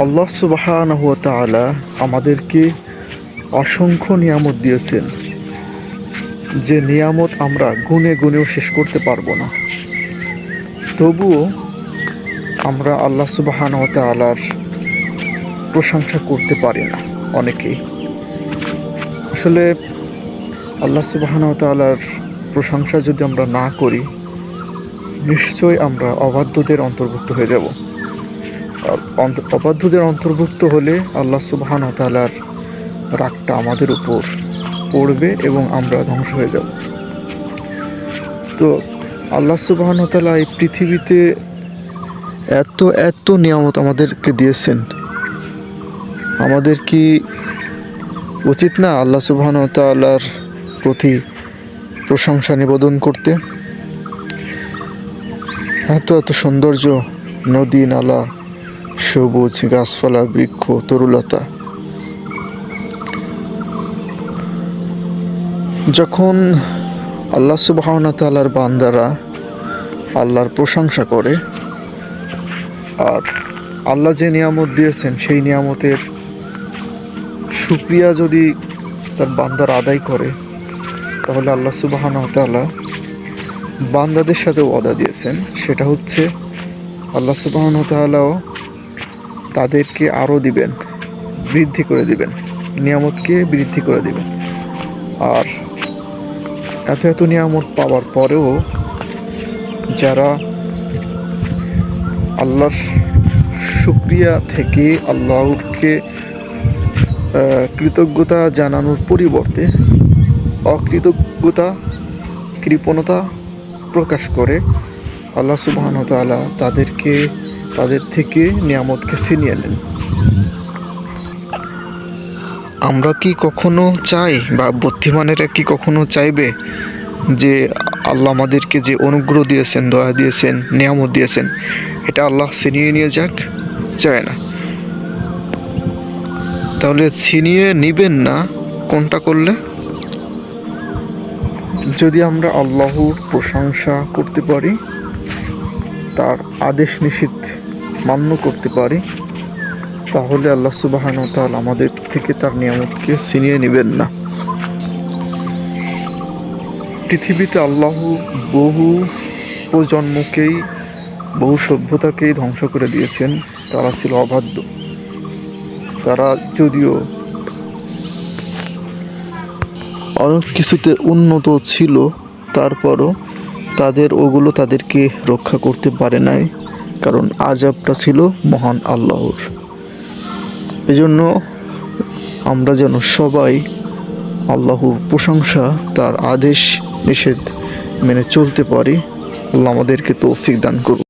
আল্লাহ সুবহানাহু ওয়া তাআলা আমাদেরকে অসংখ্য নিয়ামত দিয়েছেন, যে নিয়ামত আমরা গুণে গুণেও শেষ করতে পারবো না। তবুও আমরা আল্লাহ সুবহানাহু ওয়া তাআলার প্রশংসা করতে পারি না অনেকেই। আসলে আল্লাহ সুবহানাহু ওয়া তাআলার প্রশংসা যদি আমরা না করি, নিশ্চয়ই আমরা অবাধ্যদের অন্তর্ভুক্ত হয়ে যাব। আর অবাধ্যদের অন্তর্ভুক্ত হলে আল্লাহ সুবহানাহু ওয়া তাআলার রাগটা আমাদের উপর পড়বে এবং আমরা ধ্বংস হয়ে যাব। তো আল্লাহ সুবহানাহু ওয়া তাআলা এই পৃথিবীতে এত এত নিয়ামত আমাদেরকে দিয়েছেন, আমাদের কি উচিত না আল্লাহ সুবহানাহু ওয়া তাআলার প্রতি প্রশংসা নিবেদন করতে? এত এত সৌন্দর্য, নদী নালা, সবুজ গাছপালা, বৃক্ষ, তরুলতা। যখন আল্লাহ সুবহানাহু ওয়া তাআলার বান্দারা আল্লাহর প্রশংসা করে আর আল্লাহ যে নিয়ামত দিয়েছেন সেই নিয়ামতের শুকরিয়া যদি তার বান্দারা আদায় করে, তাহলে আল্লাহ সুবহানাহু ওয়া তাআলা বান্দাদের সাথে ওয়াদা দিয়েছেন, সেটা হচ্ছে আল্লাহ সুবহানাহু ওয়া তাআলাও তাদেরকে আরও দিবেন, বৃদ্ধি করে দিবেন, নিয়ামতকে বৃদ্ধি করে দিবেন। আর এত এত নিয়ামত পাওয়ার পরেও যারা আল্লাহর শুকরিয়া থেকে আল্লাহকে কৃতজ্ঞতা জানানোর পরিবর্তে অকৃতজ্ঞতা, কৃপণতা প্রকাশ করে, আল্লাহ সুবহানাহু ওয়া তাআলা তাদের থেকে নিয়ামতকে ছিনিয়ে নেন। আমরা কি কখনো চাই, বা বুদ্ধিমানেরা কি কখনো চাইবে যে আল্লাহ আমাদেরকে যে অনুগ্রহ দিয়েছেন, দয়া দিয়েছেন, নিয়ামত দিয়েছেন, এটা আল্লাহ ছিনিয়ে নিয়ে যাক? চায় না। তাহলে ছিনিয়ে নিবেন না কোনটা করলে? যদি আমরা আল্লাহর প্রশংসা করতে পারি, তার আদেশ নিষেধ মান্য করতে পারি, তাহলে আল্লাহ সুবহানাহু ওয়া তাআলা আমাদের থেকে তার নিয়ামতকে ছিনিয়ে নেবেন না। পৃথিবীতে আল্লাহ বহু প্রজন্মকেই, বহু সভ্যতাকেই ধ্বংস করে দিয়েছেন। তারা ছিল অবাধ্য। তারা যদিও অনেক কিছুতে উন্নত ছিল, তারপরও ওগুলো তাদেরকে রক্ষা করতে পারে নাই, কারণ আযাবটা ছিল মহান আল্লাহর। এজন্য আমরা যেন সবাই আল্লাহর প্রশংসা, তার আদেশ নিষেধ মেনে চলতে পারি। আল্লাহ আমাদেরকে তৌফিক দান করুন।